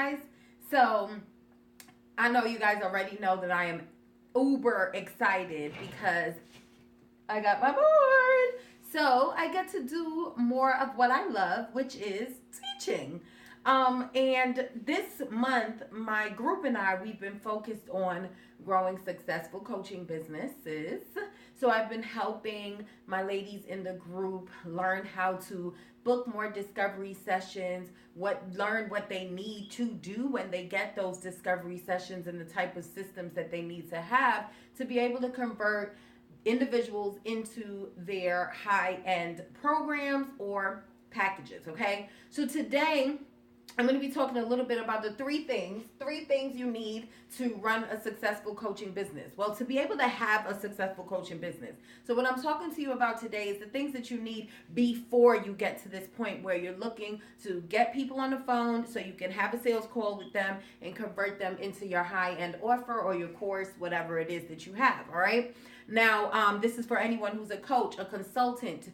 guys. So I know you guys already know that I am uber excited because I got my board. So I get to do more of what I love, which is teaching. And this month, my group and I, we've been focused on growing successful coaching businesses. So I've been helping my ladies in the group learn how to book more discovery sessions, learn what they need to do when they get those discovery sessions and the type of systems that they need to have to be able to convert individuals into their high-end programs or packages. Okay, so today I'm going to be talking a little bit about the three things you need to run a successful coaching business. Well, to be able to have a successful coaching business. So what I'm talking to you about today is the things that you need before you get to this point where you're looking to get people on the phone so you can have a sales call with them and convert them into your high-end offer or your course, whatever it is that you have. All right. Now, this is for anyone who's a coach, a consultant,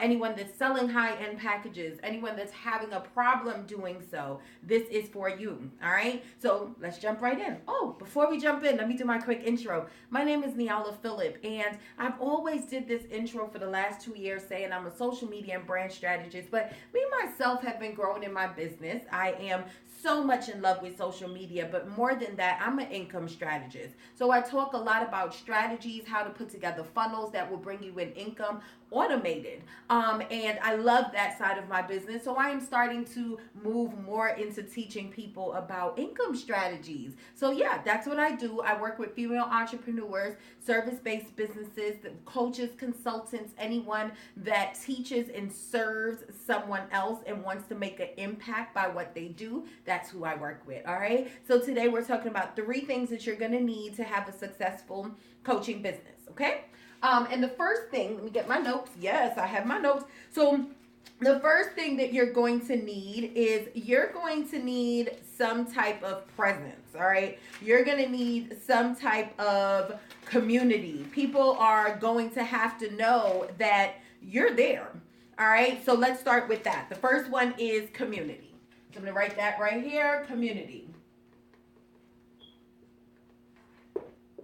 anyone that's selling high-end packages, anyone that's having a problem doing so. This is for you. All right. So let's jump right in. Oh, before we jump in, let me do my quick intro. My name is Niala Phillip, and I've always did this intro for the last 2 years saying I'm a social media and brand strategist, but me myself have been growing in my business. I am so much in love with social media, but more than that, I'm an income strategist. So I talk a lot about strategies, how to put together funnels that will bring you in income automated. And I love that side of my business. So I am starting to move more into teaching people about income strategies. So yeah, that's what I do. I work with female entrepreneurs, service-based businesses, coaches, consultants, anyone that teaches and serves someone else and wants to make an impact by what they do. That's who I work with. All right. So today we're talking about 3 things that you're going to need to have a successful coaching business. Okay. And the first thing, let me get my notes. Yes, I have my notes. So the first thing that you're going to need is you're going to need some type of presence. All right. You're going to need some type of community. People are going to have to know that you're there. All right. So let's start with that. The first one is community. So I'm going to write that right here. Community.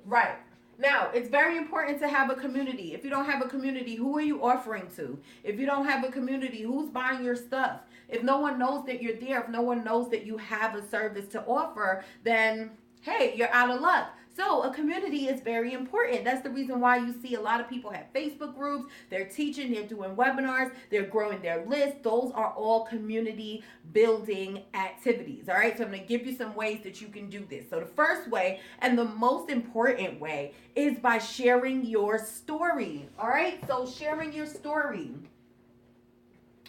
Right. Now, it's very important to have a community. If you don't have a community, who are you offering to? If you don't have a community, who's buying your stuff? If no one knows that you're there, if no one knows that you have a service to offer, then, hey, you're out of luck. So a community is very important. That's the reason why you see a lot of people have Facebook groups. They're teaching, they're doing webinars, they're growing their list. Those are all community building activities. All right. So I'm going to give you some ways that you can do this. So the first way and the most important way is by sharing your story. All right. So sharing your story.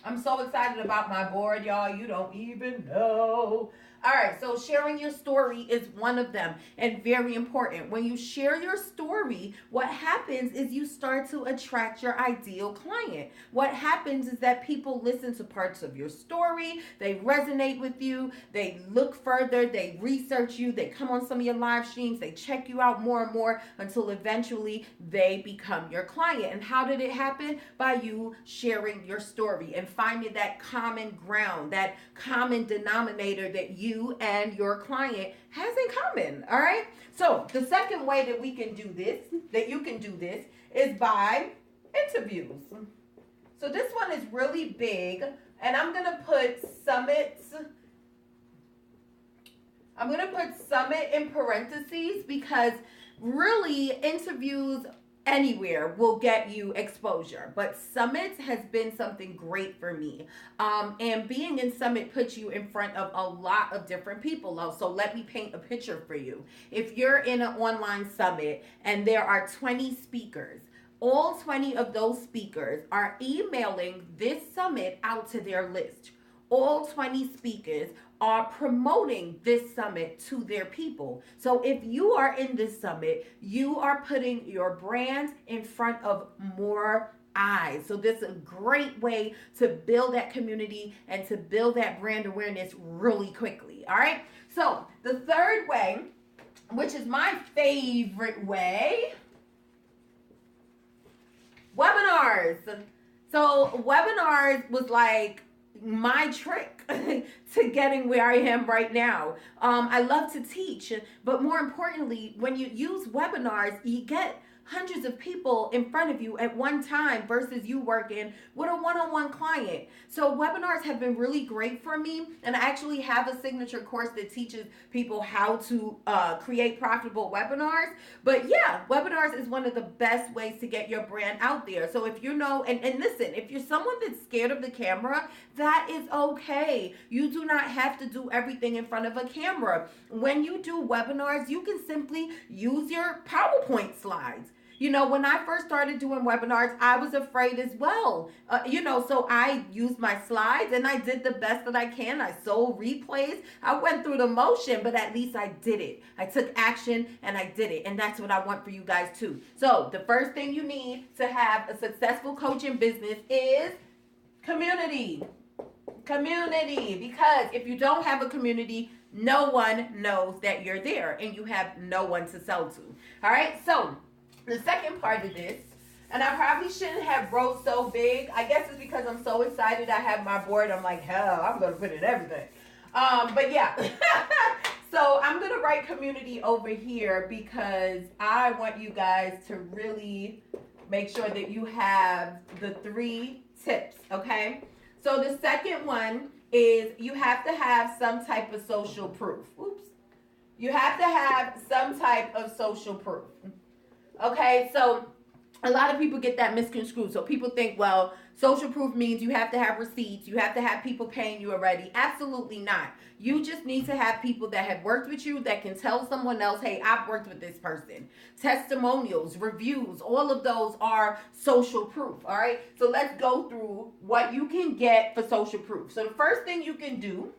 I'm so excited about my board, y'all. You don't even know. All right, so sharing your story is one of them and very important. When you share your story, what happens is you start to attract your ideal client. What happens is that people listen to parts of your story, they resonate with you, they look further, they research you, they come on some of your live streams, they check you out more and more until eventually they become your client. And how did it happen? By you sharing your story and finding that common ground, that common denominator that you and your client has in common. All right. So the second way that we can do this, that you can do this, is by interviews. So this one is really big, and I'm going to put summits. I'm going to put summit in parentheses because really interviews anywhere will get you exposure, but summits has been something great for me. And being in summit puts you in front of a lot of different people. So let me paint a picture for you. If you're in an online summit and there are 20 speakers, all 20 of those speakers are emailing this summit out to their list. All 20 speakers are promoting this summit to their people. So if you are in this summit, you are putting your brand in front of more eyes. So this is a great way to build that community and to build that brand awareness really quickly. All right. So the third way, which is my favorite way, webinars. So webinars was like my trick to getting where I am right now. I love to teach, but more importantly, when you use webinars, you get hundreds of people in front of you at one time versus you working with a one-on-one client. So webinars have been really great for me, and I actually have a signature course that teaches people how to create profitable webinars. But yeah, webinars is one of the best ways to get your brand out there. So if you know, and listen, if you're someone that's scared of the camera, that is okay. You do not have to do everything in front of a camera. When you do webinars, you can simply use your PowerPoint slides. You know, when I first started doing webinars, I was afraid as well. So I used my slides and I did the best that I can. I sold replays. I went through the motion, but at least I did it. I took action and I did it. And that's what I want for you guys too. So the first thing you need to have a successful coaching business is community. Community. Because if you don't have a community, no one knows that you're there and you have no one to sell to. All right. So the second part of this, and I probably shouldn't have wrote so big. I guess it's because I'm so excited I have my board. I'm like, hell, I'm going to put in everything. But yeah. So I'm going to write community over here because I want you guys to really make sure that you have the 3 tips, okay? So the second one is you have to have some type of social proof. Oops. You have to have some type of social proof. Okay, so a lot of people get that misconstrued. So people think, well, social proof means you have to have receipts. You have to have people paying you already. Absolutely not. You just need to have people that have worked with you that can tell someone else, hey, I've worked with this person. Testimonials, reviews, all of those are social proof. All right, so let's go through what you can get for social proof. So the first thing you can do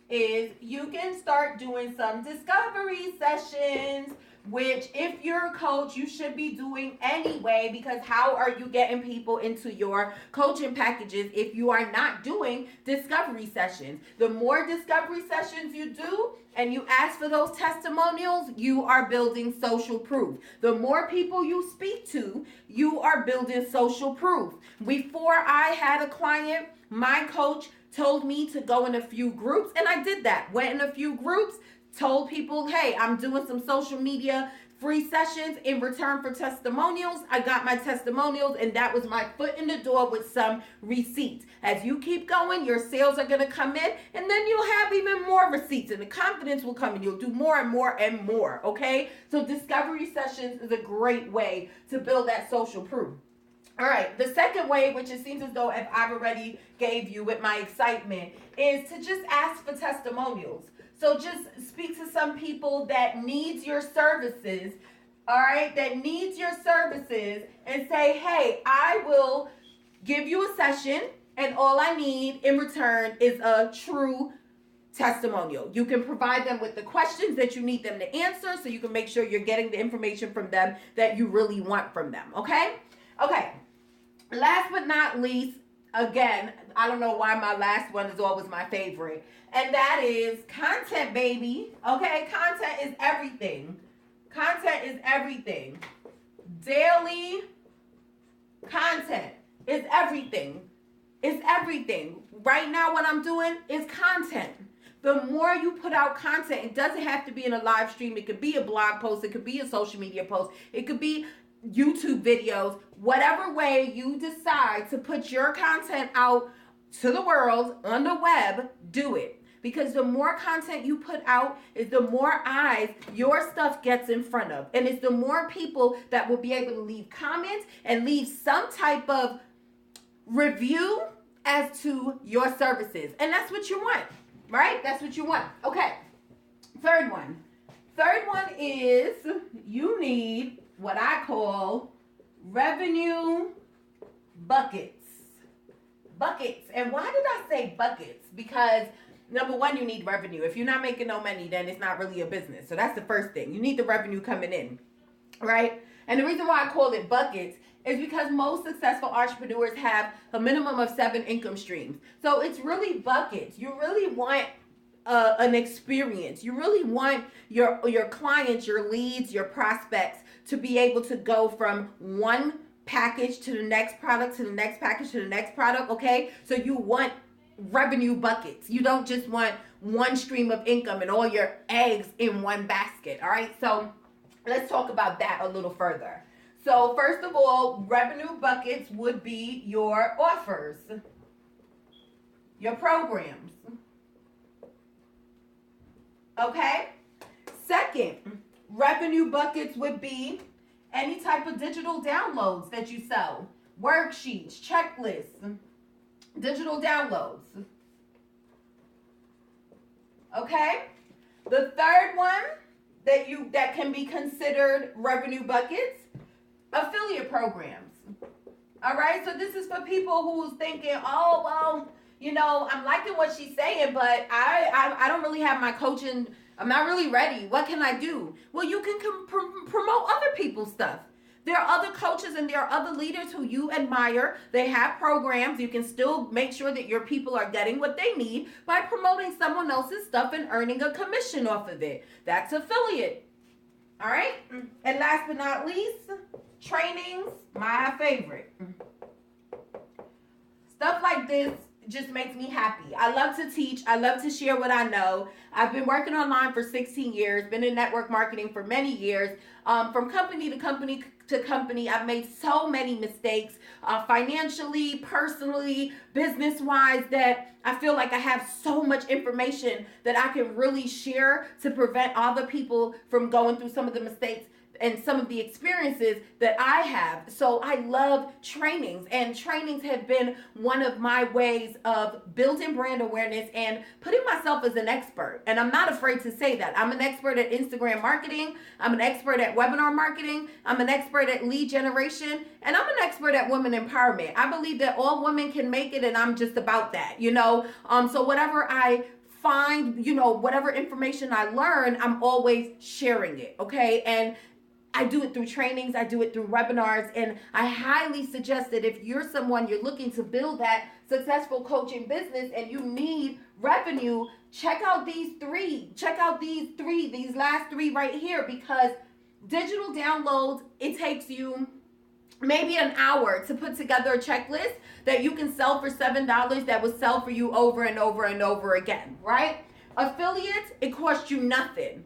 is you can start doing some discovery sessions, which if you're a coach, you should be doing anyway, because how are you getting people into your coaching packages if you are not doing discovery sessions? The more discovery sessions you do and you ask for those testimonials, you are building social proof. The more people you speak to, you are building social proof. Before I had a client, my coach told me to go in a few groups, and I did that. Went in a few groups, told people, hey, I'm doing some social media free sessions in return for testimonials. I got my testimonials, and that was my foot in the door with some receipts. As you keep going, your sales are going to come in, and then you'll have even more receipts, and the confidence will come, and you'll do more and more and more, okay? So discovery sessions is a great way to build that social proof. All right, the second way, which it seems as though if I've already gave you with my excitement, is to just ask for testimonials. So just speak to some people that needs your services, all right, that needs your services, and say, hey, I will give you a session, and all I need in return is a true testimonial. You can provide them with the questions that you need them to answer, so you can make sure you're getting the information from them that you really want from them, okay? Okay, last but not least, again, I don't know why my last one is always my favorite, and that is content, baby. Okay, content is everything. Content is everything. Daily content is everything. It's everything. Right now, what I'm doing is content. The more you put out content, it doesn't have to be in a live stream. It could be a blog post. It could be a social media post. It could be YouTube videos. Whatever way you decide to put your content out to the world on the web, do it. Because the more content you put out is the more eyes your stuff gets in front of. And it's the more people that will be able to leave comments and leave some type of review as to your services. And that's what you want, right? That's what you want. Okay, third one. Third one is you need what I call revenue buckets. Buckets. And why did I say buckets? Because number one, you need revenue. If you're not making no money, then it's not really a business. So that's the first thing. You need the revenue coming in, right? And the reason why I call it buckets is because most successful entrepreneurs have a minimum of 7 income streams. So it's really buckets. You really want an experience. You really want your clients, your leads, your prospects to be able to go from one package to the next product, to the next package, to the next product, okay? So you want revenue buckets. You don't just want one stream of income and all your eggs in one basket. All right. So let's talk about that a little further. So first of all, revenue buckets would be your offers, your programs. Okay. Second, revenue buckets would be any type of digital downloads that you sell, worksheets, checklists, digital downloads. Okay? The third one that can be considered revenue buckets, affiliate programs. All right? So this is for people who's thinking, "Oh, well, you know, I'm liking what she's saying, but I don't really have my coaching. I'm not really ready. What can I do?" Well, you can promote other people's stuff. There are other coaches and there are other leaders who you admire. They have programs. You can still make sure that your people are getting what they need by promoting someone else's stuff and earning a commission off of it. That's affiliate. All right? And last but not least, trainings, my favorite. Stuff like this just makes me happy. I love to teach. I love to share what I know. I've been working online for 16 years, been in network marketing for many years. From company to company to company, I've made so many mistakes, financially, personally, business-wise, that I feel like I have so much information that I can really share to prevent other people from going through some of the mistakes and some of the experiences that I have. So I love trainings, and trainings have been one of my ways of building brand awareness and putting myself as an expert. And I'm not afraid to say that. I'm an expert at Instagram marketing. I'm an expert at webinar marketing. I'm an expert at lead generation. And I'm an expert at women empowerment. I believe that all women can make it, and I'm just about that, you know? So whatever I find, you know, whatever information I learn, I'm always sharing it, okay? And I do it through trainings, I do it through webinars, and I highly suggest that if you're someone, you're looking to build that successful coaching business and you need revenue, check out these three. Check out these last three right here, because digital downloads, it takes you maybe an hour to put together a checklist that you can sell for $7 that will sell for you over and over and over again, right? Affiliates, it costs you nothing.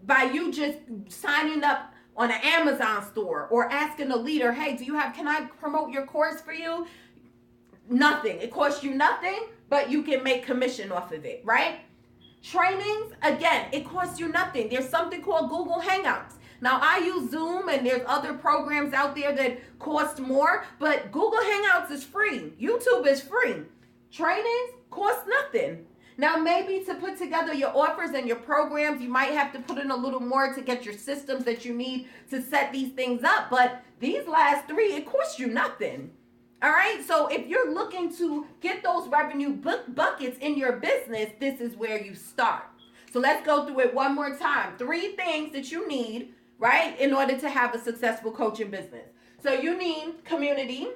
By you just signing up on an Amazon store or asking a leader, "Hey, can I promote your course for you?" Nothing. It costs you nothing, but you can make commission off of it, right? Trainings, again, it costs you nothing. There's something called Google Hangouts. Now, I use Zoom, and there's other programs out there that cost more, but Google Hangouts is free. YouTube is free. Trainings cost nothing. Now, maybe to put together your offers and your programs, you might have to put in a little more to get your systems that you need to set these things up. But these last three, it costs you nothing. All right. So if you're looking to get those revenue buckets in your business, this is where you start. So let's go through it one more time. 3 things that you need, right, in order to have a successful coaching business. So you need community.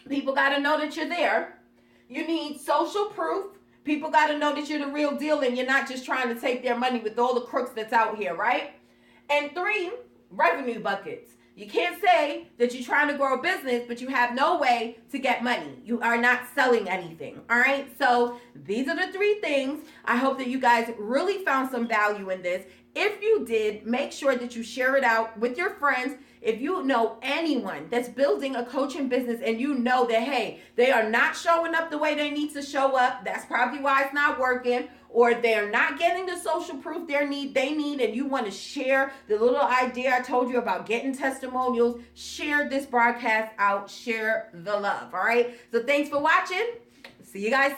People got to know that you're there. You need social proof. People got to know that you're the real deal and you're not just trying to take their money with all the crooks that's out here, right? And 3, revenue buckets. You can't say that you're trying to grow a business, but you have no way to get money. You are not selling anything, all right? So these are the 3 things. I hope that you guys really found some value in this. If you did, make sure that you share it out with your friends. If you know anyone that's building a coaching business and you know that, hey, they are not showing up the way they need to show up, that's probably why it's not working, or they're not getting the social proof they need, and you want to share the little idea I told you about getting testimonials, share this broadcast out, share the love, all right? So thanks for watching. See you guys soon.